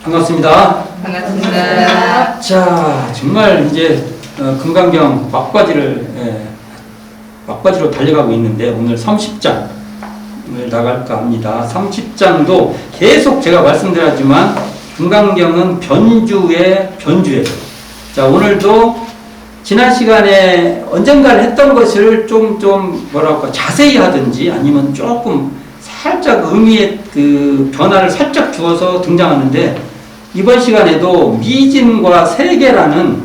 반갑습니다. 반갑습니다. 자, 정말 이제 금강경 막바지로 달려가고 있는데 오늘 30장을 나갈까 합니다. 30장도 계속 제가 말씀드렸지만 금강경은 변주예요. 자, 오늘도 지난 시간에 언젠가를 했던 것을 좀 뭐랄까 자세히 하든지 아니면 조금 살짝 의미의 그 변화를 살짝 주어서 등장하는데, 이번 시간에도 미진과 세계라는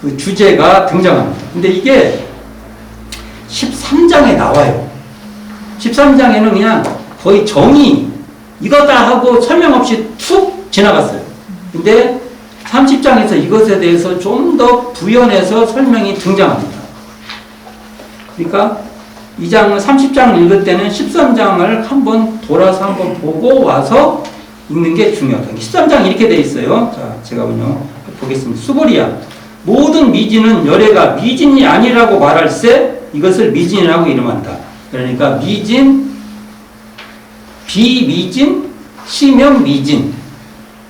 그 주제가 등장합니다. 근데 이게 13장에 나와요. 13장에는 그냥 거의 정의 이거다 하고 설명 없이 툭 지나갔어요. 근데 30장에서 이것에 대해서 좀 더 부연해서 설명이 등장합니다. 그러니까 이 장을 30장을 읽을 때는 13장을 한번 돌아서 한번 보고 와서 읽는 게 중요하다. 13장 이렇게 돼 있어요. 자, 제가 먼저 보겠습니다. 수고리야. 모든 미진은 열애가 미진이 아니라고 말할세 이것을 미진이라고 이름한다. 그러니까 미진, 비미진, 시명 미진.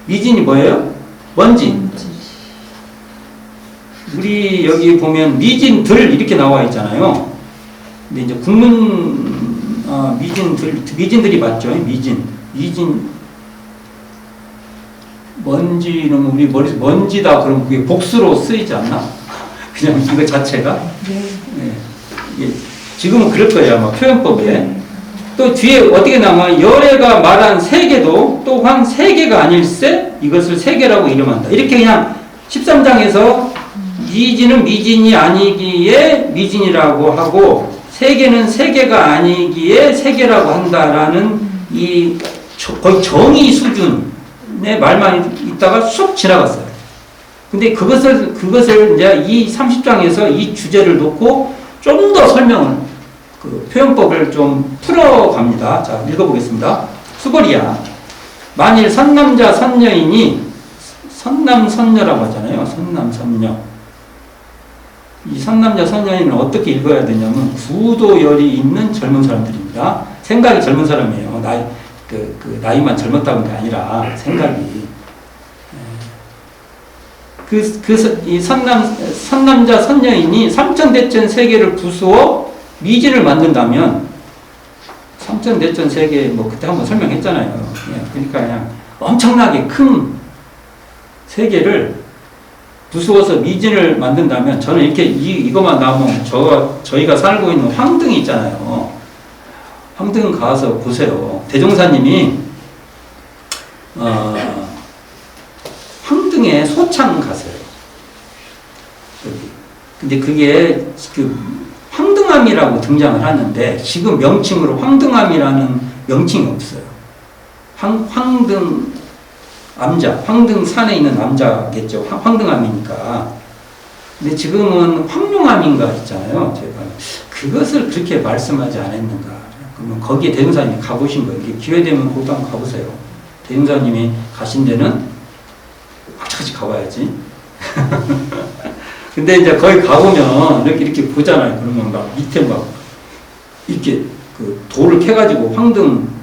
미진이 뭐예요? 먼지. 우리 여기 보면 미진들 이렇게 나와 있잖아요. 근데 이제 미진들이 맞죠? 미진. 먼지는 우리 머릿속에 먼지다 그러면 그게 복수로 쓰이지 않나? 그냥 이거 자체가? 네. 예. 지금은 그럴 거예요, 아마 표현법에. 또 뒤에 어떻게 나와? 열애가 말한 세계도 또한 세계가 아닐세? 이것을 세계라고 이름한다. 이렇게 그냥 13장에서 미진은 미진이 아니기에 미진이라고 하고 세계는 세계가 아니기에 세계라고 한다라는 이 거의 정의 수준의 말만 있다가 쑥 지나갔어요. 근데 그것을 이제 이 30장에서 이 주제를 놓고 좀 더 설명을, 그 표현법을 좀 풀어갑니다. 자, 읽어보겠습니다. 수고리야. 만일 선남자 선녀이니, 선남선녀라고 하잖아요. 선남선녀. 이 선남자 선녀인은 어떻게 읽어야 되냐면 구도열이 있는 젊은 사람들입니다. 생각이 젊은 사람이에요. 나이만 젊었다는 게 아니라 생각이. 이 선남자 선녀인이 삼천대천 세계를 부수어 미진을 만든다면, 삼천대천 세계 뭐 그때 한번 설명했잖아요. 그러니까 그냥 엄청나게 큰 세계를 부수어서 미진을 만든다면, 저는 이렇게 이것만 나오면 저희가 살고 있는 황등이 있잖아요. 황등 가서 보세요. 대종사님이 황등에 소창 가세요. 근데 그게 그 황등암이라고 등장을 하는데 지금 명칭으로 황등암이라는 명칭이 없어요. 황등 암자, 황등산에 있는 암자겠죠. 황등암이니까. 근데 지금은 황룡암인가 있잖아요. 제가 그것을 그렇게 말씀하지 않았는가. 그러면 거기에 대종사님이 가보신 거예요. 기회되면 거기도 한번 가보세요. 대종사님이 가신 데는 같이 가봐야지. 근데 이제 거기 가보면 이렇게 보잖아요. 그러면 막 밑에 막 이렇게 그 돌을 캐가지고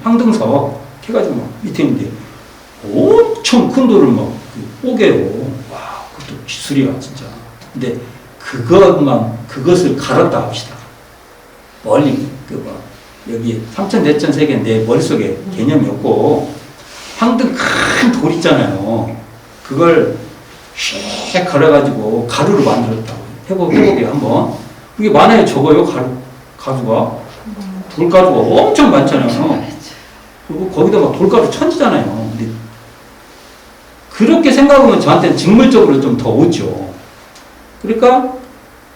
황등석 캐가지고 막 밑에 있는데 엄청 큰 돌을 막 뽀개요. 와, 그것도 기술이야, 진짜. 근데 그것을 갈았다 합시다. 멀리, 여기 삼천대천 세계 내 머릿속에 개념이 없고, 황등 큰 돌 있잖아요. 그걸 슉 갈아가지고 가루로 만들었다고. 해보게요, 한번. 그게 많아요, 적어요, 가루가. 돌가루가 엄청 많잖아요. 그리고 거기다 막 돌가루 천지잖아요. 근데 그렇게 생각하면 저한테는 직물적으로 좀 더 오죠. 그러니까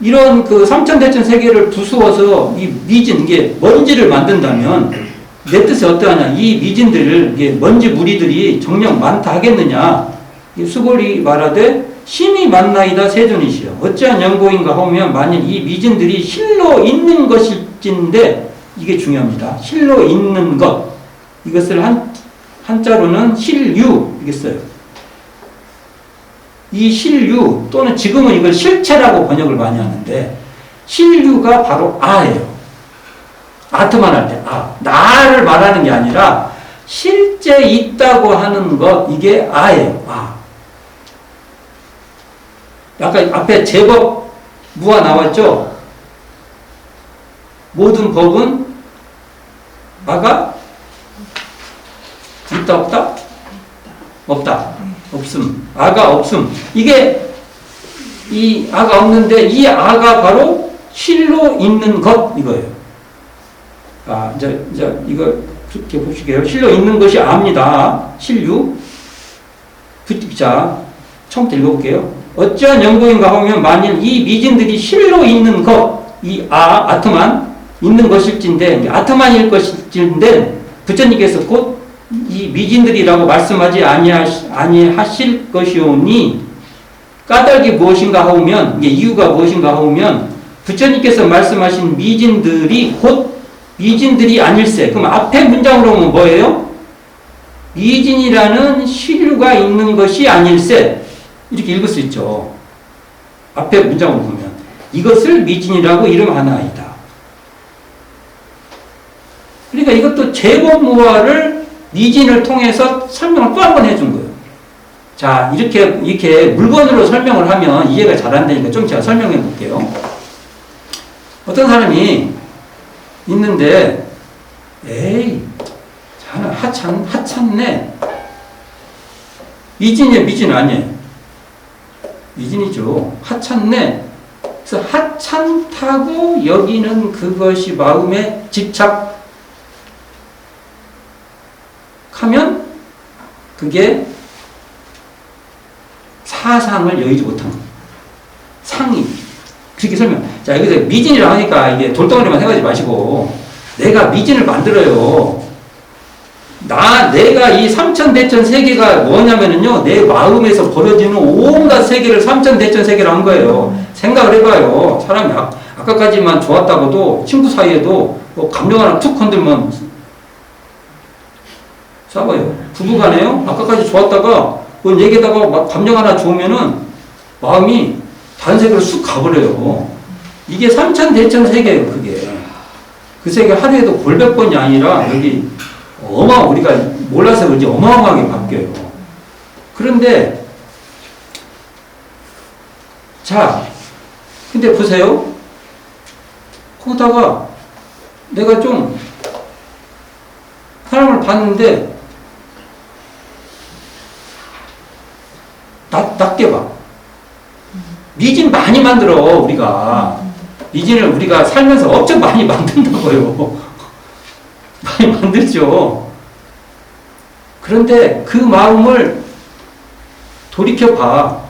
이런 그 삼천대천 세계를 부수어서 이 미진, 이게 먼지를 만든다면 내 뜻이 어떠하냐. 이 미진들을, 이게 먼지 무리들이 정녕 많다 하겠느냐. 수골이 말하되 심히 많나이다 세존이시여. 어찌한 연고인가 하면 만일 이 미진들이 실로 있는 것일진데, 이게 중요합니다. 실로 있는 것. 이것을 한자로는 실유 이렇게 써요. 이 실유 또는 지금은 이걸 실체라고 번역을 많이 하는데, 실유가 바로 아예요. 아트만 할 때 나를 말하는 게 아니라 실제 있다고 하는 것, 이게 아예요. 아까 앞에 제법 무가 나왔죠? 모든 법은 아가 있다 없다? 없다. 없음. 아가 없음. 이게 이 아가 없는데 이 아가 바로 실로 있는 것 이거예요. 아, 이제 이거 이렇게 보시게요. 실로 있는 것이 아입니다. 실유. 자, 처음부터 읽어볼게요. 어찌한 연구인가 하면 만일 이 미진들이 실로 있는 것, 이 아트만 있는 것일진데, 아트만일 것일진데, 부처님께서 곧 이 미진들이라고 말씀하지 아니하실 것이오니, 까닭이 무엇인가 하면, 이게 이유가 무엇인가 하면, 부처님께서 말씀하신 미진들이 곧 미진들이 아닐세. 그럼 앞에 문장으로 보면 뭐예요? 미진이라는 실류가 있는 것이 아닐세. 이렇게 읽을 수 있죠. 앞에 문장을 보면 이것을 미진이라고 이름하나이다. 그러니까 이것도 제법무화를 미진을 통해서 설명을 또 한 번 해준 거예요. 자, 이렇게 물건으로 설명을 하면 이해가 잘 안 되니까 좀 제가 설명해 볼게요. 어떤 사람이 있는데, 에이, 하찮네. 미진이에요, 미진 아니에요. 미진이죠. 하찮네. 그래서 하찮다고 여기는 그것이 마음에 집착하면 그게 사상을 여의지 못한 거예요. 상이. 그렇게 설명. 자, 여기서 미진이라고 하니까 이게 돌덩어리만 생각하지 마시고, 내가 미진을 만들어요. 내가 이 삼천대천 세계가 뭐냐면은요, 내 마음에서 벌어지는 온갖 세계를 삼천대천 세계로 한 거예요. 생각을 해봐요. 사람이 아까까지만 좋았다고도 친구 사이에도 뭐 감정 하나 툭 건들면 싸워요. 부부간에요. 아까까지 좋았다가 뭔 얘기다가 막 감정 하나 좋으면은 마음이 다른 세계로 쑥 가버려요. 이게 삼천대천 세계예요, 그게. 그 세계 하루에도 골백 번이 아니라 여기 우리가 몰라서 그런지 어마어마하게 바뀌어요. 그런데 자, 근데 보세요. 거기다가 내가 좀 사람을 봤는데 낮게 봐. 미진 많이 만들어, 우리가. 미진을 우리가 살면서 엄청 많이 만든다고요. 많이 만들죠. 그런데 그 마음을 돌이켜봐.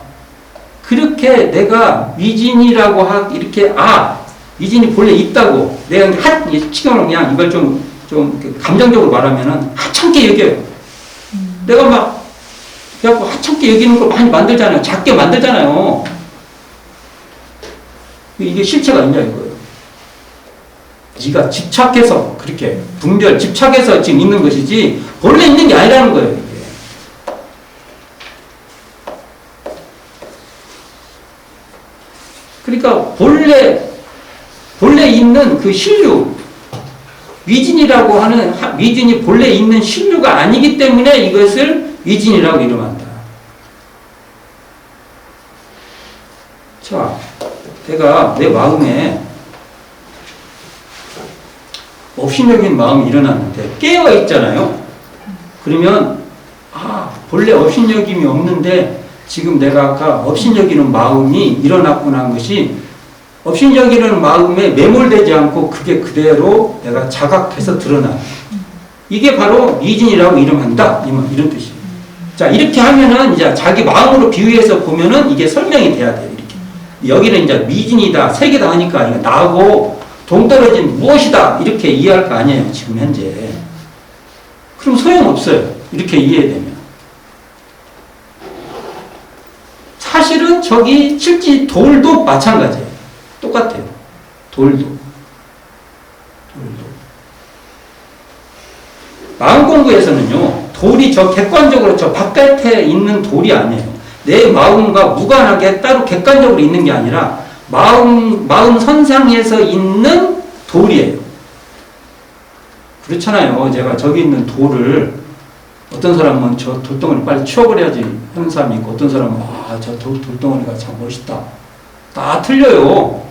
그렇게 내가 미진이라고 이렇게, 미진이 본래 있다고. 내가 지금 그냥 이걸 좀 감정적으로 말하면은 하찮게 여겨요. 내가 막, 그래갖고 하찮게 여기는 걸 많이 만들잖아요. 작게 만들잖아요. 이게 실체가 있냐, 이거예요. 네가 집착해서 그렇게 집착해서 지금 있는 것이지 본래 있는 게 아니라는 거예요. 이게. 그러니까 본래 있는 그 신류, 미진이라고 하는 미진이 본래 있는 신류가 아니기 때문에 이것을 미진이라고 이름한다. 자, 내가 내 마음에 업신여긴 마음이 일어났는데 깨어있잖아요. 그러면 본래 업신여김이 없는데 지금 내가 아까 업신여기는 마음이 일어났구나 한 것이 업신여기는 마음에 매몰되지 않고 그게 그대로 내가 자각해서 드러나. 이게 바로 미진이라고 이름한다. 이런 뜻이에요. 자, 이렇게 하면은 이제 자기 마음으로 비유해서 보면은 이게 설명이 돼야 돼요. 이렇게. 여기는 이제 미진이다, 세계다 하니까 이거 나하고 동떨어진 무엇이다 이렇게 이해할 거 아니에요, 지금 현재. 그럼 소용없어요, 이렇게 이해되면. 사실은 저기 실제 돌도 마찬가지예요. 똑같아요. 돌도. 마음 공부에서는요, 돌이 저 객관적으로 저 바깥에 있는 돌이 아니에요. 내 마음과 무관하게 따로 객관적으로 있는 게 아니라 마음 선상에서 있는 돌이에요. 그렇잖아요. 제가 저기 있는 돌을 어떤 사람은 저 돌덩어리 빨리 치워버려야지 하는 사람이 있고, 어떤 사람은 저 돌덩어리가 참 멋있다. 다 틀려요.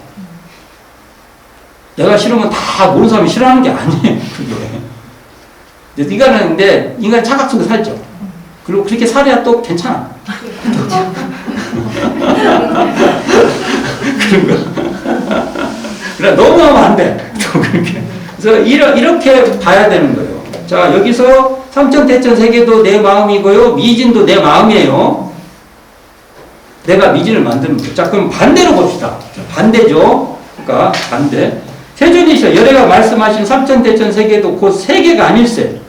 내가 싫으면 다 모르는 사람이 싫어하는 게 아니에요. 그게. 인간은 인간 착각 속에 살죠. 그리고 그렇게 살아야 또 괜찮아. 그런 거. 그래, 너무 하면 안 돼. 또 그렇게. 그래서 이렇게 봐야 되는 거예요. 자, 여기서 삼천, 대천, 세계도 내 마음이고요. 미진도 내 마음이에요. 내가 미진을 만드는 거예요. 자, 그럼 반대로 봅시다. 자, 반대죠. 그러니까 반대. 세존이셔. 열애가 말씀하신 삼천, 대천, 세계도 곧 세계가 아닐세.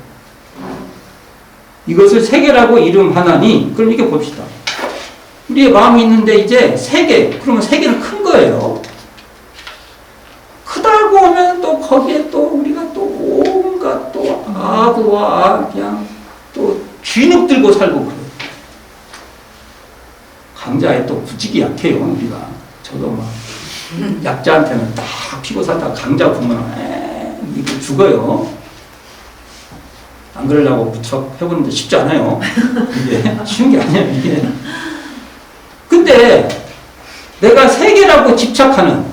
이것을 세계라고 이름하나니, 그럼 이렇게 봅시다. 우리의 마음이 있는데 이제 세계, 그러면 세계는 큰 거예요. 크다고 하면 또 거기에 또 우리가 또 온갖 또 아부와 그냥 또 쥐눅 들고 살고 그래요. 강자에 또 부지기 약해요, 우리가. 저도 막 약자한테는 딱 피고 살다가 강자 보면 이거 죽어요. 안 그러려고 무척 해보는데 쉽지 않아요. 이게 쉬운 게 아니에요, 이게. 근데 내가 세계라고 집착하는,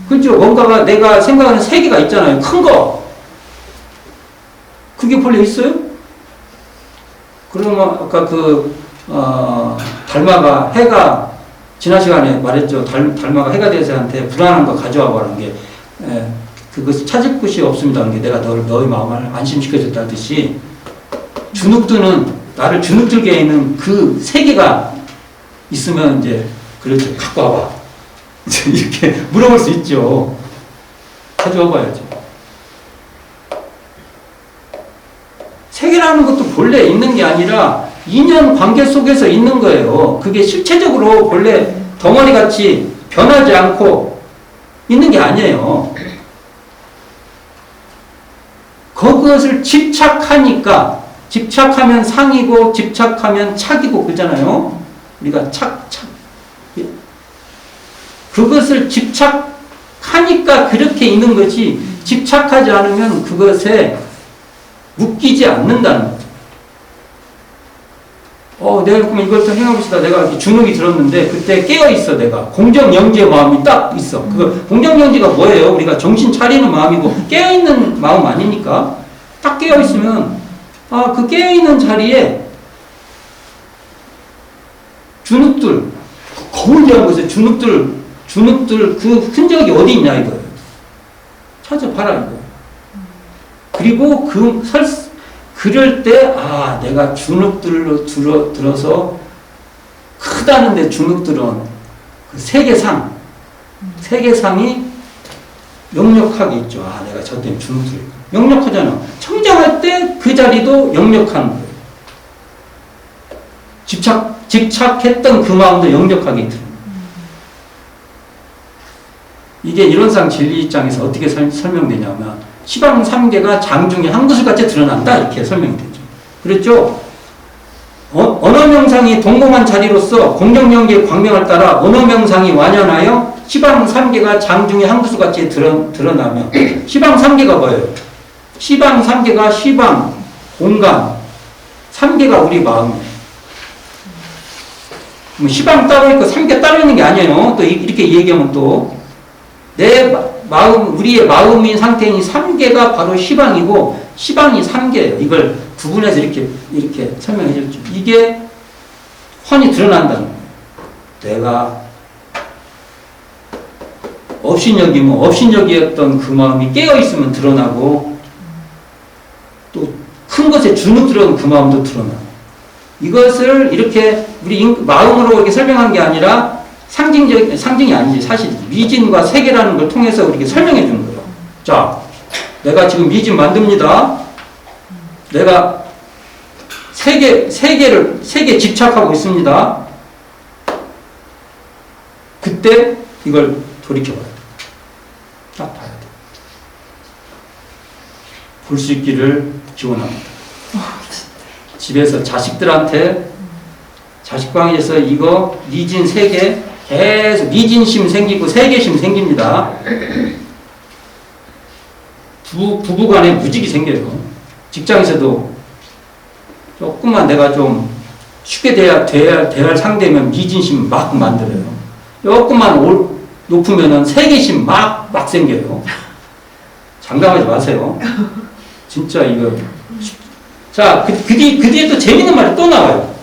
그죠? 뭔가가 내가 생각하는 세계가 있잖아요. 큰 거. 그게 본래 있어요? 그러면 아까 달마가 해가, 지난 시간에 말했죠. 달마가 해가 대세한테 불안한 거 가져와 보라는 게, 그것이 찾을 곳이 없습니다는 게 내가 너의 마음을 안심시켜줬다 듯이, 나를 주눅들게 있는 그 세계가 있으면 이제, 그렇죠. 갖고 와봐. 이렇게 물어볼 수 있죠. 가져와 봐야죠. 세계라는 것도 본래 있는 게 아니라 인연 관계 속에서 있는 거예요. 그게 실체적으로 본래 덩어리 같이 변하지 않고 있는 게 아니에요. 그것을 집착하면 상이고 집착하면 착이고 그러잖아요. 우리가 그것을 집착하니까 그렇게 있는 거지, 집착하지 않으면 그것에 묶이지 않는다는 거죠. 내가 그러면 이걸 좀 해봅시다. 내가 주눅이 들었는데 그때 깨어있어. 내가 공정영지의 마음이 딱 있어. 그 공정영지가 뭐예요? 우리가 정신 차리는 마음이고 깨어있는 마음 아니니까. 딱 깨어있으면 그 깨어있는 자리에 주눅들, 거울이라는 것에 주눅들 그 흔적이 어디 있냐 이거예요. 찾아봐라 이거. 그리고 그럴 때 내가 주눅들로 들어서 크다는데 주눅들은 그 세계상이 역력하게 있죠. 내가 저 때문에 주눅들 역력하잖아. 청정할 때 그 자리도 역력한 거예요. 집착했던 그 마음도 역력하게 들어요. 이게 이론상 진리 입장에서 어떻게 설명되냐면 시방 3개가 장중에 한 구슬같이 드러난다 이렇게 설명이 되죠. 그렇죠? 언어명상이 동공한 자리로서 공정영지의 광명을 따라 언어명상이 완연하여 시방 3개가 장중에 한 구슬같이 드러나며 시방 3개가 뭐예요? 시방 3개가 시방, 공간, 3개가 우리 마음이에요. 시방 따로 있고 3개 따로 있는 게 아니에요. 또 이렇게 얘기하면 또 내 마음, 우리의 마음인 상태인 3개가 바로 시방이고 시방이 3개예요. 이걸 구분해서 이렇게 설명해 줬죠. 이게 환히 드러난다는 거예요. 내가 업신여기면 업신여기였던 그 마음이 깨어있으면 드러나고 또 큰 것에 주눅 들어온 그 마음도 드러나고 이것을 이렇게 우리 마음으로 이렇게 설명한 게 아니라 상징이 아니지. 사실 미진과 세계라는 걸 통해서 이렇게 설명해 주는 거예요. 자, 내가 지금 미진 만듭니다. 내가 세계 집착하고 있습니다. 그때 이걸 돌이켜봐야 돼. 딱 봐야 돼. 볼 수 있기를 기원합니다. 집에서 자식들한테 자식방에서 이거 미진 세계 계속 미진심 생기고 세계심 생깁니다. 부부간에 무직이 생겨요. 직장에서도 조금만 내가 좀 쉽게 대할 상대면 미진심 막 만들어요. 조금만 높으면은 세계심 막 생겨요. 장담하지 마세요. 진짜 이거. 자, 그 뒤에 또 재밌는 말이 또 나와요.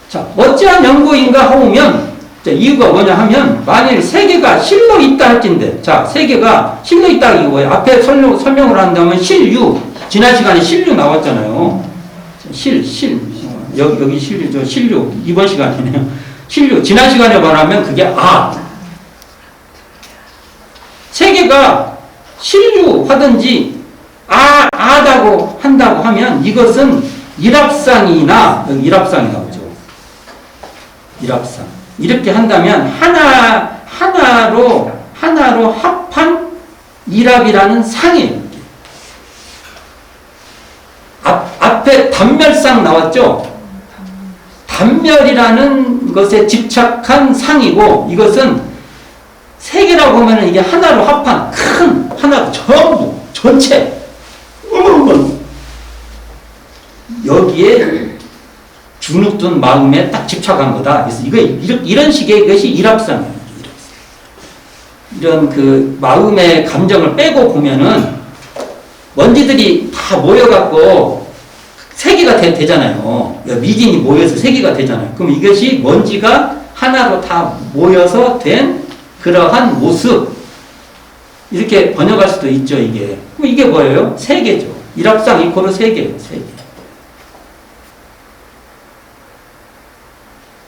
자, 어찌한 연구인가 하면, 자, 이유가 뭐냐 하면, 만일 세계가 실로 있다 할진데, 자, 세계가 실로 있다, 이거 뭐예요? 앞에 설명을 한다면 실유, 지난 시간에 실유 나왔잖아요. 여기 실유, 실유, 이번 시간이네요. 실유, 지난 시간에 말하면 그게 세계가 실유하든지, 아다고 한다고 하면 이것은 일합상이나, 여기 일합상이 나오죠. 일합상. 이렇게 한다면 하나로 합한 일합이라는 상이에요. 앞에 단멸상 나왔죠? 단멸이라는 것에 집착한 상이고, 이것은 세계라고 하면 이게 하나로 합한 큰 하나로 전부 전체 여기에 주눅든 마음에 딱 집착한 거다. 그래서 이런 식의 이것이 일합상이에요. 이런 그 마음의 감정을 빼고 보면은 먼지들이 다 모여갖고 세계가 되잖아요. 미진이 모여서 세계가 되잖아요. 그럼 이것이 먼지가 하나로 다 모여서 된 그러한 모습. 이렇게 번역할 수도 있죠, 이게. 그럼 이게 뭐예요? 세계죠. 일합상 이코르 세계예요, 세계.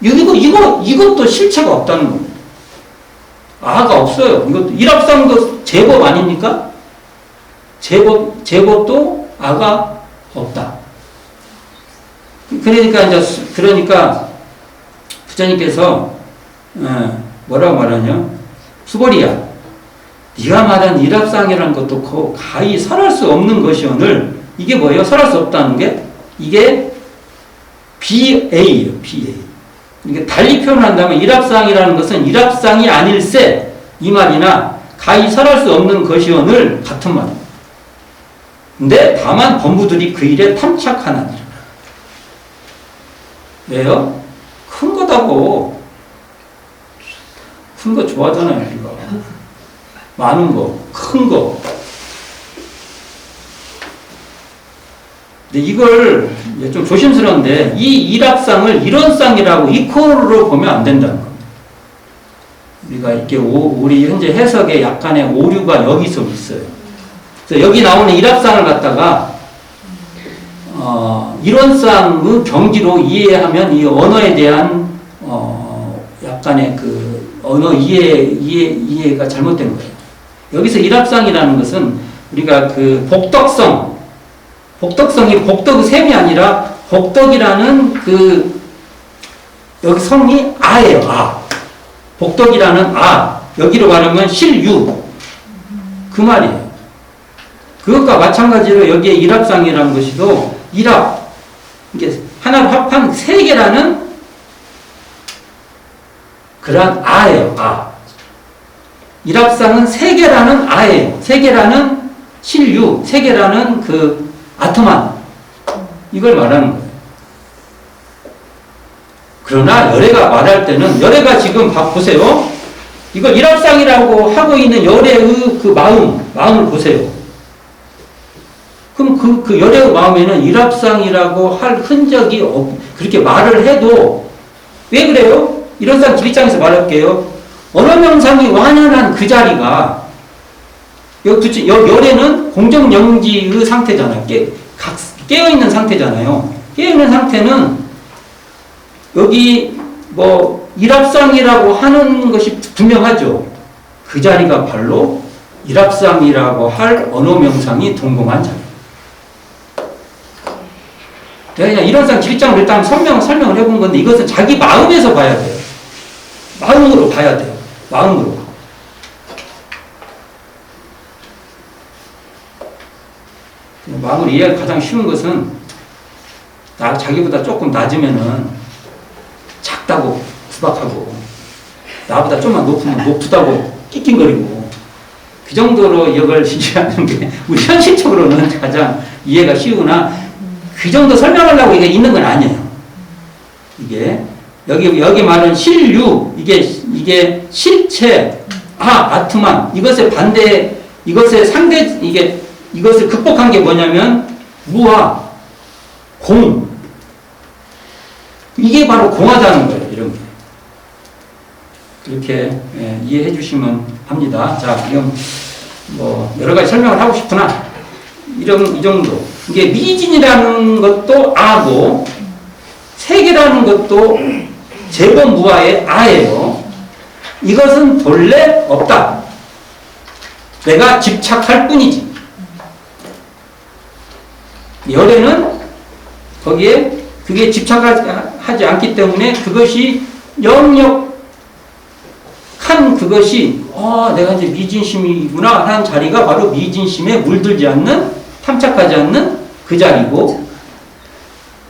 이것도 실체가 없다는 겁니다. 아가 없어요. 이것도 일합상도 제법 아닙니까? 제법도 아가 없다. 그러니까 부처님께서 뭐라고 말하냐? 수고리야, 네가 말한 일합상이라는 것도 가히 설할 수 없는 것이오늘. 이게 뭐예요? 설할 수 없다는 게 이게 BA예요. BA. 이게 달리 표현한다면 일합상이라는 것은 일합상이 아닐세 이 말이나 가히 설할 수 없는 것이오늘 같은 말입니다. 근데 다만 범부들이 그 일에 탐착하나니라. 왜요? 큰 거다고. 큰 거 좋아하잖아요, 우리가. 많은 거, 큰 거. 근데 이걸 좀 조심스러운데, 이 일합상을 이론상이라고 이코르로 보면 안 된다는 겁니다. 우리가 이렇게 우리 현재 해석에 약간의 오류가 여기서 있어요. 그래서 여기 나오는 일합상을 갖다가 이론상의 경지로 이해하면 이 언어에 대한 약간의 그 언어 이해가 잘못된 거예요. 여기서 일합상이라는 것은 우리가 그 복덕성이 복덕의 셈이 아니라 복덕이라는 그 여기 성이 아예요. 복덕이라는 여기로 말하면 실유 그 말이에요. 그것과 마찬가지로 여기에 일합상이라는 것이도 일합 이게 하나로 합한 세계라는 그런 아예요. 일합상은 세계라는 아예요. 세계라는 실유, 세계라는 그 아트만 이걸 말하는 거예요. 그러나 열애가 말할 때는 열애가 지금 보세요. 이걸 일합상이라고 하고 있는 열애의 그 마음을 보세요. 그럼 그 열애의 마음에는 일합상이라고 할 흔적이 그렇게 말을 해도 왜 그래요? 일원상 길입장에서 말할게요. 언어명상이 완연한 그 자리가 열애는 공정영지의 상태잖아요. 깨어있는 상태잖아요. 깨어있는 상태는 여기 일합상이라고 하는 것이 분명하죠. 그 자리가 바로 일합상이라고 할 언어명상이 동봉한 자리. 내가 그냥 일원상 길입장을 일단 설명을 해본 건데 이것은 자기 마음에서 봐야 돼요. 마음으로 봐야 돼요. 마음으로. 마음으로 이해하기 가장 쉬운 것은 자기보다 조금 낮으면은 작다고 구박하고 나보다 좀만 높으면 높다고 낑낑거리고 그 정도로 이걸 이해하는 게 우리 현실적으로는 가장 이해가 쉬우나 그 정도 설명하려고 이게 있는 건 아니에요. 이게 여기 말은 실유, 이게 실체, 아트만, 이것의 반대, 이것의 상대, 이것을 극복한 게 뭐냐면 무아, 공. 이게 바로 공하다는 거예요. 이런 게. 이렇게 이해해 주시면 합니다. 자, 그럼 뭐 여러 가지 설명을 하고 싶으나 이 정도. 이게 미진이라는 것도 아고 세계라는 것도 제법 무아의 아예요. 이것은 본래 없다. 내가 집착할 뿐이지. 열애는 거기에 그게 집착하지 않기 때문에 그것이 영역한 그것이 내가 이제 미진심이구나 하는 자리가 바로 미진심에 물들지 않는, 탐착하지 않는 그 자리고,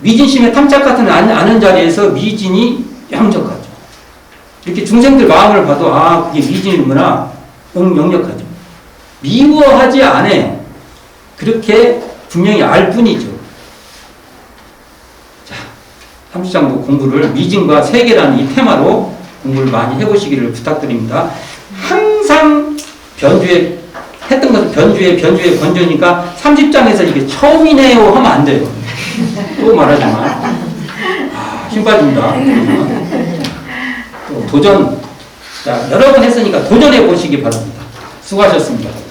미진심에 탐착하지 않은 자리에서 미진이 영적하죠. 이렇게 중생들 마음을 봐도 그게 미진이구나 영역하죠. 미워하지 않아요. 그렇게 분명히 알 뿐이죠. 자, 30장도 공부를 미진과 세계라는 이 테마로 공부를 많이 해보시기를 부탁드립니다. 항상 변주에 했던 것은 변주에 번주니까 30장에서 이게 처음이네요 하면 안 돼요. 또 말하지만 힘 빠집니다. 또 도전, 자, 여러 번 했으니까 도전해 보시기 바랍니다. 수고하셨습니다.